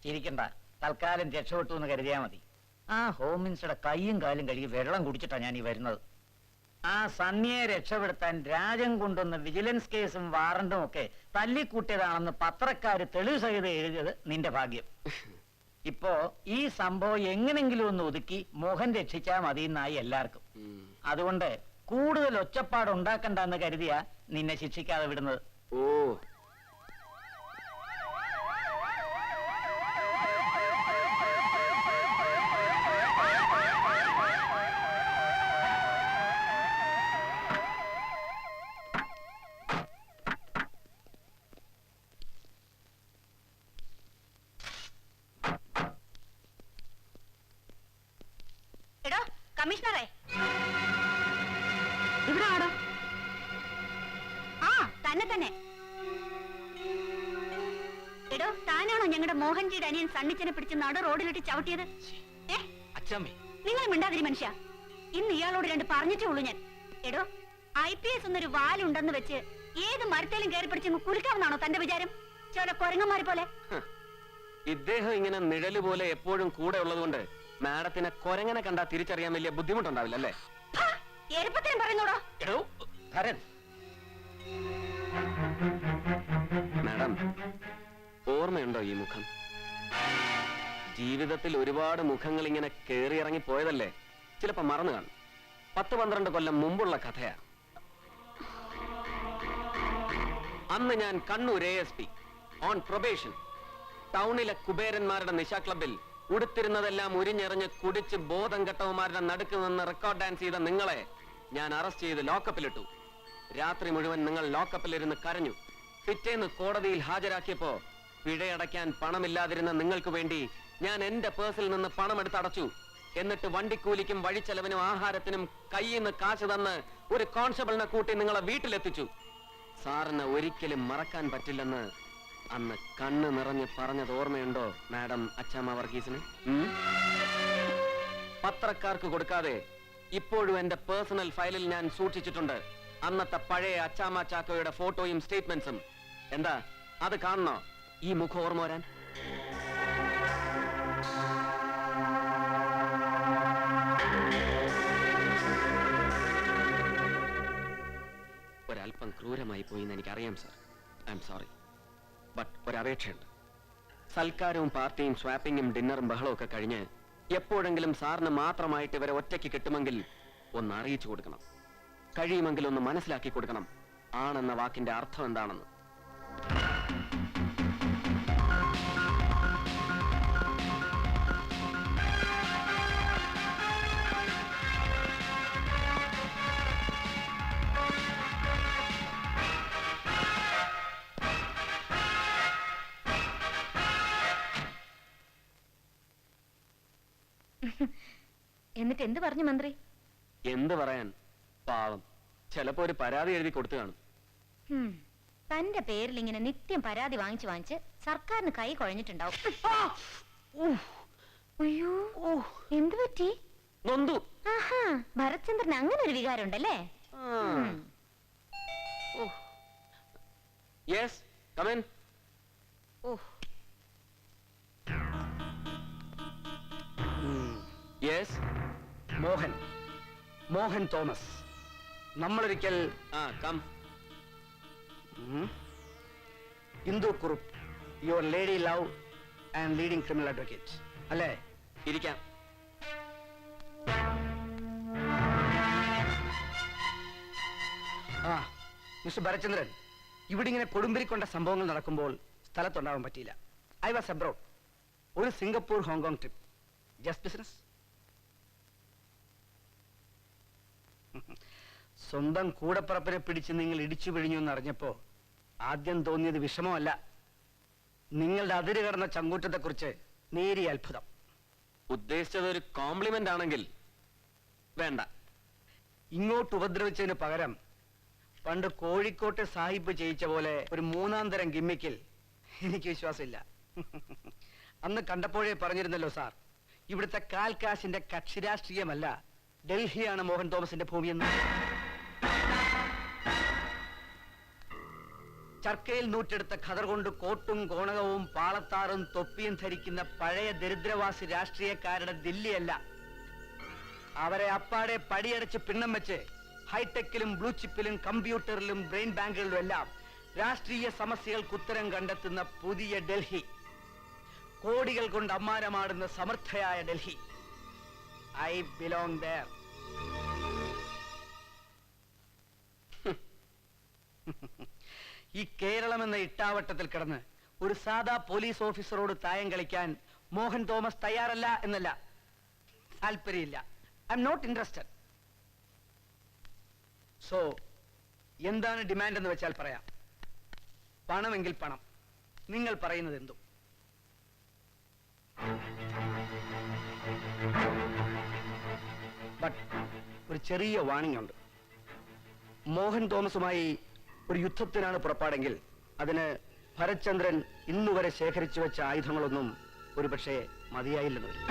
ചിരിക്കണ്ട, തൽക്കാലം രക്ഷപ്പെട്ടു എന്ന് കരുതിയാ മതി. ആ ഹോം മിനിസ്റ്ററുടെ കൈയും കാലും കഴുകി വെള്ളം കുടിച്ചിട്ടാ ഞാൻ ഈ വരുന്നത്. ആ സണ്ണിയെ രക്ഷപ്പെടുത്താൻ രാജൻ കൊണ്ടുവന്ന വിജിലൻസ് കേസും വാറണ്ടും ഒക്കെ തല്ലിക്കൂട്ടിയതാണെന്ന് പത്രക്കാര് തെളിവ് സഹിതം എഴുതിയത് നിന്റെ ഭാഗ്യം. ഇപ്പോ ഈ സംഭവം എങ്ങനെങ്കിലും ഒന്ന് ഒതുക്കി മോഹൻ രക്ഷിച്ചാൽ മതി എന്നായി എല്ലാവർക്കും. അതുകൊണ്ട് കൂടുതൽ ഒച്ചപ്പാട് ഉണ്ടാക്കണ്ടെന്ന് കരുതിയാ നിന്നെ ശിക്ഷിക്കാതെ വിടുന്നത്. ഓ, കമ്മീഷണറെ, ഇവിടെ ആടോ. ആ, തന്നെ തന്നെ. എടോ, താനാണോ ഞങ്ങളുടെ മോഹൻജിയുടെ അനിയൻ സണ്ണിച്ചനെ പിടിച്ച് നട റോഡിലിട്ട് ചവിട്ടിയത്? നിങ്ങൾ മിണ്ടാതിരി മനുഷ്യ. ഇന്ന് ഇയാളോട് രണ്ട് പറഞ്ഞിട്ടേ ഉള്ളൂ ഞാൻ. എടോ, IPS എന്നൊരു വാലുണ്ടെന്ന് വെച്ച് ഏത് മരത്തേലും കയറി പിടിച്ച് കുലുക്കാവുന്നാണോ തന്റെ വിചാരം? ചോല കൊരങ്ങന്മാരെ പോലെ. ഇദ്ദേഹം ഇങ്ങനെ നിഴല് പോലെ എപ്പോഴും കൂടെ ഉള്ളതുകൊണ്ട് മാഡത്തിനെ കൊരങ്ങനെ കണ്ടാ തിരിച്ചറിയാൻ വലിയ ബുദ്ധിമുട്ടുണ്ടാവില്ല അല്ലേ? മാഡം, ഓർമ്മയുണ്ടോ ഈ മുഖം? ജീവിതത്തിൽ ഒരുപാട് മുഖങ്ങൾ ഇങ്ങനെ കേറിയിറങ്ങി പോയതല്ലേ, ചിലപ്പോ മറന്നു കാണും. 10-12 കൊല്ലം മുമ്പുള്ള കഥയാ. അന്ന് ഞാൻ കണ്ണൂർ ASP ഓൺ പ്രൊബേഷൻ ടൗണിലെ കുബേരന്മാരുടെ നിശാ ക്ലബിൽ ഉടുത്തിരുന്നതെല്ലാം ഉരിഞ്ഞെറിഞ്ഞ് കുടിച്ച് ബോധം കെട്ടവന്മാരുടെ നടുക്ക് നിന്ന് റെക്കോർഡ് ഡാൻസ് ചെയ്ത നിങ്ങളെ ഞാൻ അറസ്റ്റ് ചെയ്ത് ലോക്കപ്പിലിട്ടു. രാത്രി മുഴുവൻ നിങ്ങൾ ലോക്കപ്പിലിരുന്ന് കരഞ്ഞു. പിറ്റേന്ന് കോടതിയിൽ ഹാജരാക്കിയപ്പോ പിഴയടയ്ക്കാൻ പണമില്ലാതിരുന്ന നിങ്ങൾക്ക് വേണ്ടി ഞാൻ എന്റെ പേഴ്സിൽ നിന്ന് പണമെടുത്ത് അടച്ചു. എന്നിട്ട് വണ്ടിക്കൂലിക്കും വഴിച്ചെലവിനും ആഹാരത്തിനും കയ്യിൽ നിന്ന് കാശ് തന്ന് ഒരു കോൺസ്റ്റബിളിനെ കൂട്ടി നിങ്ങളെ വീട്ടിലെത്തിച്ചു. സാറിന് ഒരിക്കലും മറക്കാൻ പറ്റില്ലെന്ന് അന്ന് കണ്ണ് നിറഞ്ഞ് പറഞ്ഞത് ഓർമ്മയുണ്ടോ മാഡം അച്ചാമ്മ വർഗീസിന്? പത്രക്കാർക്ക് കൊടുക്കാതെ ഇപ്പോഴും എന്റെ പേഴ്സണൽ ഫയലിൽ ഞാൻ സൂക്ഷിച്ചിട്ടുണ്ട് അന്നത്തെ പഴയ അച്ചാമ്മ ചാക്കോയുടെ ഫോട്ടോയും സ്റ്റേറ്റ്മെന്റ്സും. എന്താ അത് കാണണോ ഈ മുഖം ഓർമ്മ വരാൻ? ഒരല്പം ക്രൂരമായി പോയി എന്ന് എനിക്കറിയാം sir. I'm sorry. But ഒരപേക്ഷയുണ്ട്. സൽക്കാരവും പാർട്ടിയും സ്വാപ്പിങ്ങും ഡിന്നറും ബഹളവും ഒക്കെ കഴിഞ്ഞ് എപ്പോഴെങ്കിലും സാറിന് മാത്രമായിട്ട് ഇവരെ ഒറ്റയ്ക്ക് കിട്ടുമെങ്കിൽ ഒന്ന് അറിയിച്ചു കൊടുക്കണം. കഴിയുമെങ്കിൽ ഒന്ന് മനസ്സിലാക്കി കൊടുക്കണം ആണെന്ന വാക്കിന്റെ അർത്ഥം എന്താണെന്ന്. എന്നിട്ട് എന്ത് പറഞ്ഞു മന്ത്രി? എന്ത് പറയാൻ, പാവം ചിലപ്പോ ഒരു പരാതി എഴുതി കൊടുത്തു കാണും. തന്റെ പേരിൽ ഇങ്ങനെ നിത്യം പരാതി വാങ്ങിച്ചു വാങ്ങിച്ച് സർക്കാരിന് കൈ കുഴഞ്ഞിട്ടുണ്ടാവും. അയ്യോ, എന്ത് പറ്റി? നൊന്തു. ആഹാ, ഭരത്ചന്ദ്രന് അങ്ങനെ ഒരു വികാരം ഉണ്ടല്ലേ? Yes, come in. Yes, Mohan Thomas. നമ്മളൊരിക്കൽ come. Indu Kurup, your lady love and leading criminal advocate അല്ലേ? ഇരിക്കാം. മിസ്റ്റർ ഭരചന്ദ്രൻ, ഇവിടെ ഇങ്ങനെ കൊടുമ്പിരിക്കൊണ്ട സംഭവങ്ങൾ നടക്കുമ്പോൾ സ്ഥലത്തുണ്ടാവാൻ പറ്റിയില്ല. I was abroad. ഒരു Singapore Hong Kong trip. Just business. സ്വന്തം കൂടപ്പറപ്പിനെ പിടിച്ച് നിങ്ങൾ ഇടിച്ചു പിഴിഞ്ഞു എന്നറിഞ്ഞപ്പോ ആദ്യം തോന്നിയത് വിഷമമല്ല, നിങ്ങളുടെ അതിര് കടന്ന ചങ്കൂറ്റത്തെക്കുറിച്ച് നേരിയ അത്ഭുതം. ഉദ്ദേശിച്ചത് ഒരു കോംപ്ലിമെന്റ് ആണെങ്കിൽ വേണ്ട. ഇങ്ങോട്ട് ഉപദ്രവിച്ചതിന് പകരം പണ്ട് കോഴിക്കോട്ടെ സാഹിബ് ചെയ്യിച്ച പോലെ ഒരു മൂന്നാം തരം ഗിമ്മിക്കിൽ എനിക്ക് വിശ്വാസമില്ല. അന്ന് കണ്ടപ്പോഴേ പറഞ്ഞിരുന്നല്ലോ സാർ, ഇവിടുത്തെ കാൽക്കാശിന്റെ കക്ഷി രാഷ്ട്രീയമല്ല, ഡൽഹിയാണ് മോഹൻ തോമസിന്റെ ഭൂമിയെന്ന്. ചർക്കയിൽ നൂറ്റെടുത്ത ഖദർ കൊണ്ട് കോട്ടും കോണകവും പാളത്താറും തൊപ്പിയും ധരിക്കുന്ന പഴയ ദരിദ്രവാസി രാഷ്ട്രീയക്കാരുടെ ദില്ലിയല്ല. അവരെ അപ്പാടെ പടിയടച്ച് പിണ്ണം വെച്ച് ഹൈടെക്കിലും ബ്ലൂ ചിപ്പിലും കമ്പ്യൂട്ടറിലും ബ്രെയിൻ ബാങ്കുകളിലും എല്ലാം രാഷ്ട്രീയ സമസ്യകൾക്ക് ഉത്തരം കണ്ടെത്തുന്ന പുതിയ ഡൽഹി, കോടികൾ കൊണ്ട് അമ്മാനമാടുന്ന സമർത്ഥയായ ഡൽഹി. I belong there. ഈ കേരളം എന്ന ഇട്ടാവട്ടത്തിൽ കിടന്ന് ഒരു സാധാ പോലീസ് ഓഫീസറോട് തായം കളിക്കാൻ മോഹൻ തോമസ് തയ്യാറല്ല എന്നല്ല, താല്പര്യമില്ല. I'm not interested. So എന്താണ് ഡിമാൻഡ് എന്ന് വെച്ചാൽ പറയാം. പണമെങ്കിൽ പണം, നിങ്ങൾ പറയുന്നത് എന്തും. ബട്ട് ഒരു ചെറിയ വാണിംഗ് ഉണ്ട്. മോഹൻ തോമസുമായി ഒരു യുദ്ധത്തിനാണ് പുറപ്പാടെങ്കിൽ അതിന് ഭരത്ചന്ദ്രൻ ഇന്നുവരെ ശേഖരിച്ചു വെച്ച ആയുധങ്ങളൊന്നും ഒരുപക്ഷെ മതിയായില്ലെന്ന് വരും.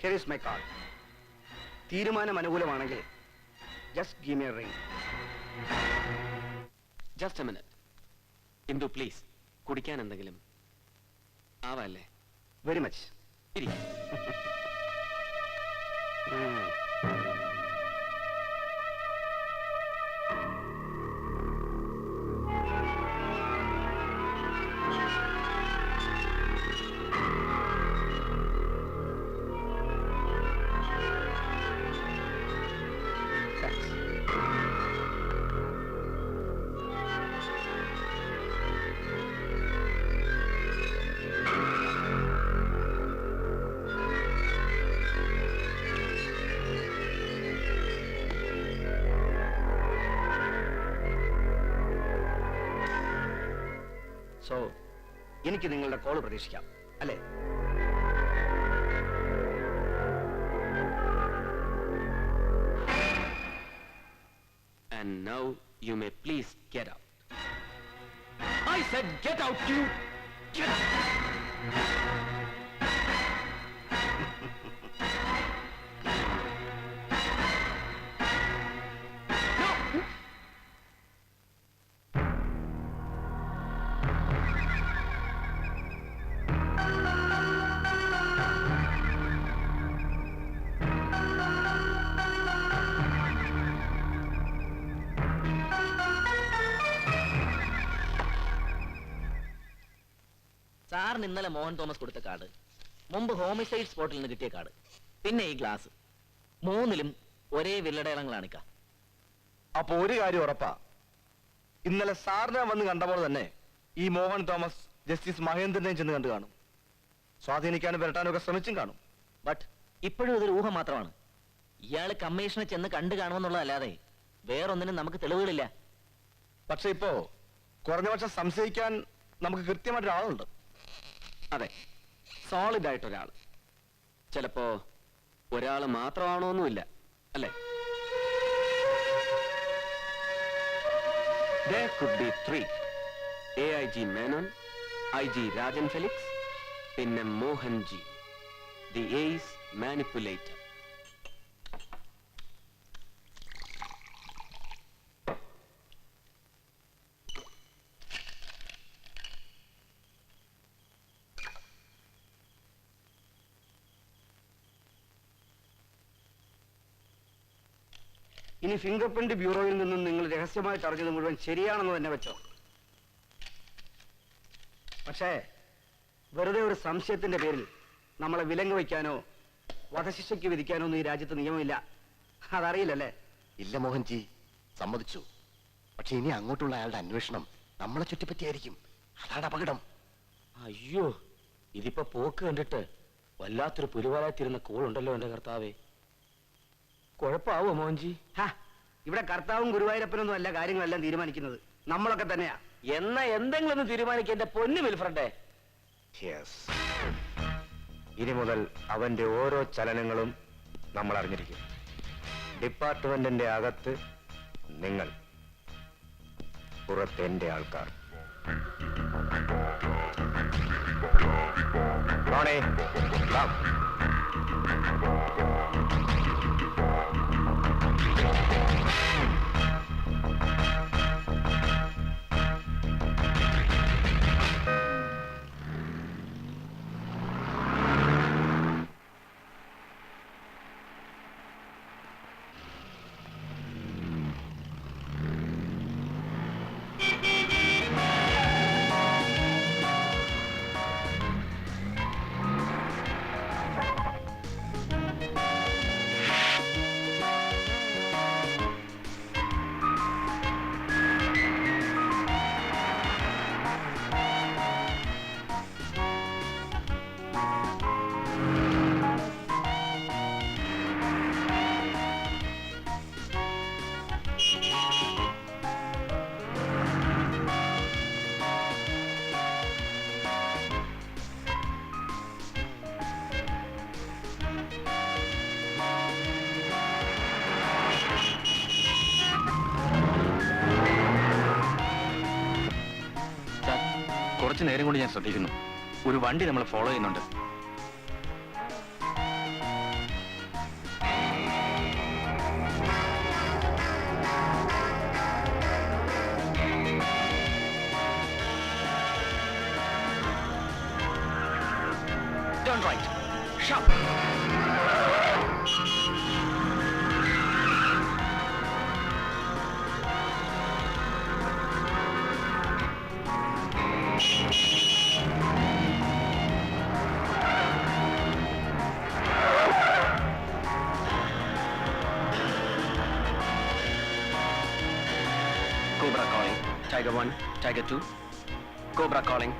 Here is my card. തീരുമാനം അനുകൂലമാണെങ്കിൽ just give me a ring. Just A minute. Indu please, കുടിക്കാൻ എന്തെങ്കിലും ആവല്ലേ? Very much. ഇരി. സോ എനിക്ക് നിങ്ങളുടെ കോള് പ്രതീക്ഷിക്കാം അല്ലേ? And now you may please get out. I said get out, you! Get out! സാറിന് ഇന്നലെ മോഹൻ തോമസ് കൊടുത്ത കാർഡ്, മുമ്പ് ഹോമിസൈഡ് സ്പോട്ടിൽ നിന്ന് കിട്ടിയ കാർഡ്, പിന്നെ ഈ ഗ്ലാസ്, മൂന്നിലും ഒരേ വില്ലടയാളങ്ങളാണിക്ക. അപ്പൊ ഒരു കാര്യം ഉറപ്പാ, ഇന്നലെ സാറിനെ വന്ന് കണ്ടപ്പോൾ തന്നെ ഈ മോഹൻ തോമസ് ജസ്റ്റിസ് മഹേന്ദ്രനെയും ചെന്ന് കണ്ടു കാണും. സ്വാധീനിക്കാനും വരട്ടാനും ഒക്കെ ശ്രമിച്ചും കാണും. ബട്ട് ഇപ്പോഴും ഇതൊരു ഊഹം മാത്രമാണ്. ഇയാള് കമ്മീഷനെ ചെന്ന് കണ്ടു കാണുമെന്നുള്ളതല്ലാതെ വേറൊന്നിനും നമുക്ക് തെളിവുകളില്ല. പക്ഷെ ഇപ്പോ കുറഞ്ഞ പക്ഷം സംശയിക്കാൻ നമുക്ക് കൃത്യമായിട്ടൊരാളുണ്ട്. അതെ, സോളിഡ് ആയിട്ടൊരാൾ. ചിലപ്പോ ഒരാൾ മാത്രമാണോന്നുമില്ല, അല്ലേ? There could be 3. AIG Menon, IG Rajan Felix, പിന്നെ Mohan ji, the ace manipulator. ഇനി ഫിംഗർ പ്രിന്റ് ബ്യൂറോയിൽ നിന്നും നിങ്ങൾ രഹസ്യമായിട്ട് അറിഞ്ഞത് മുഴുവൻ ശരിയാണെന്ന് തന്നെ വെച്ചോ. പക്ഷേ വെറുതെ ഒരു സംശയത്തിന്റെ പേരിൽ നമ്മളെ വിലങ്ങ് വയ്ക്കാനോ വധശിക്ഷയ്ക്ക് വിധിക്കാനോ ഒന്നും ഈ രാജ്യത്ത് നിയമമില്ല. അതറിയില്ലല്ലേ? ഇല്ല മോഹൻജി, സമ്മതിച്ചു. പക്ഷെ ഇനി അങ്ങോട്ടുള്ള അയാളുടെ അന്വേഷണം നമ്മളെ ചുറ്റിപ്പറ്റിയായിരിക്കും. അതാണ് അപകടം. അയ്യോ, ഇതിപ്പോ പോക്ക് കണ്ടിട്ട് വല്ലാത്തൊരു പുലിവാലായിത്തീരുന്ന കോളുണ്ടല്ലോ എന്റെ കർത്താവേ. കുഴപ്പമാവോ മോഹൻജി? ഇവിടെ കർത്താവും ഗുരുവായൂരപ്പനൊന്നും അല്ല കാര്യങ്ങളെല്ലാം തീരുമാനിക്കുന്നത്, നമ്മളൊക്കെ തന്നെയാ. എന്നാ എന്തെങ്കിലും ഒന്ന് തീരുമാനിക്കാൻ എന്റെ പൊന്നു വിൽഫ്രണ്ടേ. ഇനി മുതൽ അവന്റെ ഓരോ ചലനങ്ങളും നമ്മൾ അറിഞ്ഞിരിക്കും. ഡിപ്പാർട്ട്മെന്റിന്റെ അകത്ത് നിങ്ങൾ, പുറത്ത് എന്റെ ആൾക്കാർ. Ronnie, come. കുറച്ചു നേരം കൊണ്ട് ഞാൻ ശ്രദ്ധിക്കുന്നു, ഒരു വണ്ടി നമ്മളെ ഫോളോ ചെയ്യുന്നുണ്ട്. Turn right. Sharp. Cobra calling. Tiger 1, Tiger 2. Cobra calling.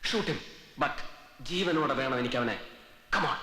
Shoot him, but ജീവനോടെ വേണം എനിക്ക് അവനെ. Come on.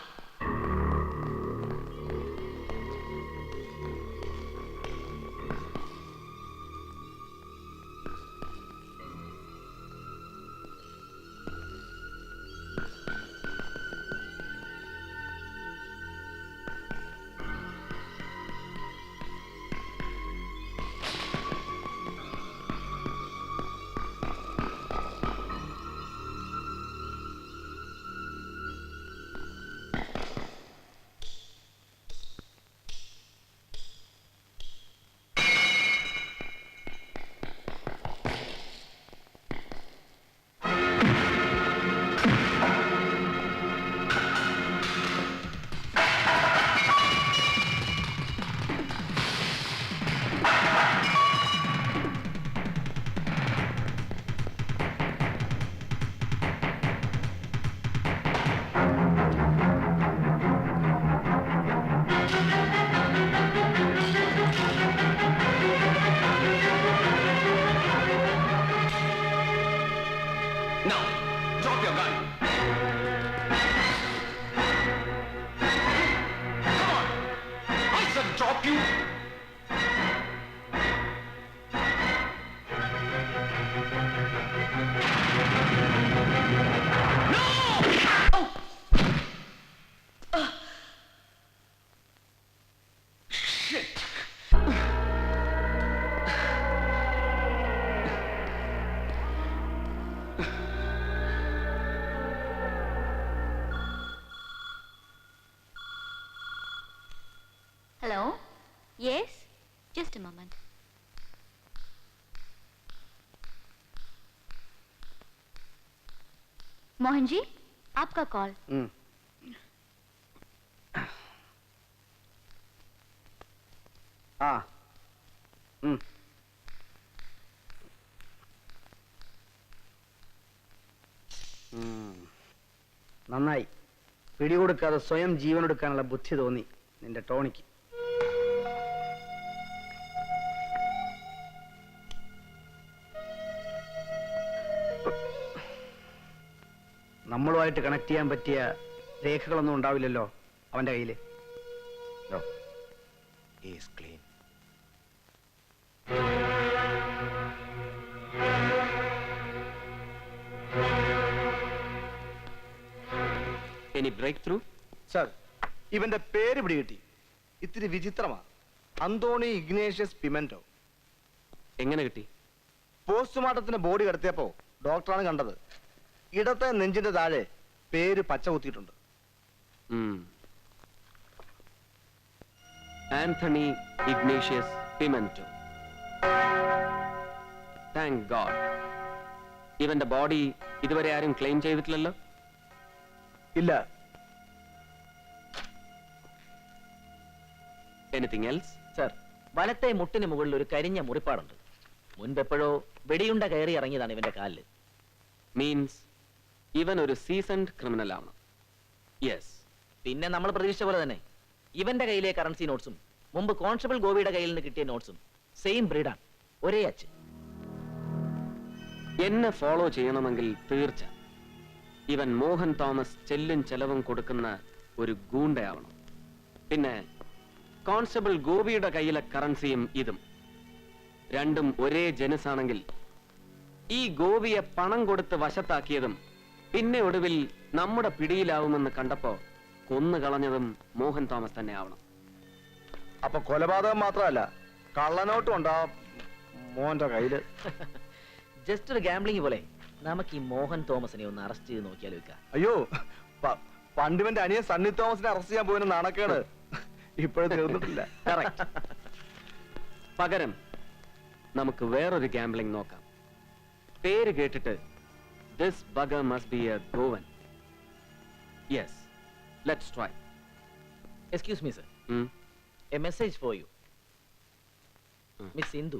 Now, drop your gun. Come on. I said drop you. Hello? Yes? Just a moment. Mohan ji, आपका कॉल. ആ നന്നായി. പിടികൊടുക്കാതെ സ്വയം ജീവനെടുക്കാനുള്ള ബുദ്ധി തോന്നി നിന്റെ ടോണിക്ക്. നമ്മളുമായിട്ട് കണക്ട് ചെയ്യാൻ പറ്റിയ രേഖകളൊന്നും ഉണ്ടാവില്ലല്ലോ അവന്റെ കയ്യില്. No. He is clean. Any breakthrough? Sir, ഇവന്റെ പേര് പിടികിട്ടി. ഇത്തിരി വിചിത്രമാ. അന്തോണി ഇഗ്നേഷ്യസ് പിമെന്റോ. എങ്ങനെ കിട്ടി? പോസ്റ്റ്മോർട്ടത്തിന് ബോഡി കിടത്തിയപ്പോ ഡോക്ടറാണ് കണ്ടത്. ഇടത്തെ നെഞ്ചിന്റെ താഴെ പേര് പച്ച കുത്തിയിട്ടുണ്ട്. ആന്റണി ഇഗ്നേഷ്യസ് പിമെന്റോ. Thank God. ഇവന്റെ ബോഡി ഇതുവരെ ആരും ക്ലെയിം ചെയ്തിട്ടില്ലല്ലോ? ഇല്ല. Anything else? സർ, വലത്തെ മുട്ടിന് മുകളിൽ ഒരു കരിഞ്ഞ മുറിപ്പാടുണ്ട്. മുൻപെപ്പോഴോ വെടിയുണ്ട കയറി ഇറങ്ങിയതാണ് ഇവന്റെ കാലില്. മീൻസ് ഇവൻ ഒരു സീസൺഡ് ക്രിമിനൽ ആണ്. യെസ്. പിന്നെ നമ്മൾ പ്രതീക്ഷിച്ച പോലെ തന്നെ ഇവന്റെ കയ്യിലെ കറൻസി നോട്ട്സും മുമ്പ് കോൺസ്റ്റബിൾ ഗോപിയുടെ കയ്യിൽ നിന്ന് കിട്ടിയ നോട്ട്സും സെയിം ബ്രീഡാണ്, ഒരേ അച്ച്. എന്നെ ഫോളോ ചെയ്യണമെങ്കിൽ തീർച്ച ഇവൻ മോഹൻ തോമസ് ചെല്ലും ചെലവും കൊടുക്കുന്ന ഒരു ഗൂണ്ടയാവണം. പിന്നെ കോൺസ്റ്റബിൾ ഗോപിയുടെ കയ്യിലെ കറൻസിയും ഇതും രണ്ടും ഒരേ ജനുസാണെങ്കിൽ ഈ ഗോപിയെ പണം കൊടുത്ത് വശത്താക്കിയതും പിന്നെ ഒടുവിൽ നമ്മുടെ പിടിയിലാവുമെന്ന് കണ്ടപ്പോ കൊന്നുകളഞ്ഞതും മോഹൻ തോമസ് തന്നെ ആവണം. അപ്പൊ കൊലപാതകം മാത്രമല്ല, കള്ളനോട്ടും ഉണ്ടാ മോന്റെ കയ്യില്. ജസ്റ്റ് ഒരു ഗാംബ്ലിംഗ് പോലെ നമുക്ക് ഈ മോഹൻ തോമസിനെ ഒന്ന് അറസ്റ്റ് ചെയ്ത് നോക്കിയാലോ? അയ്യോ, പണ്ടിവന്റെ അനിയൻ സണ്ണി തോമസിനെ അറസ്റ്റ് ചെയ്യാൻ പോയതിന് നാണക്കേട് ഇപ്പോഴും തീർന്നിട്ടില്ല. പകരം നമുക്ക് വേറൊരു ഗാംബ്ലിംഗ് നോക്കാം. പേര് കേട്ടിട്ട് this bugger must be a Goan. Yes, let's try. Excuse me, sir. A message for you. Miss Indu.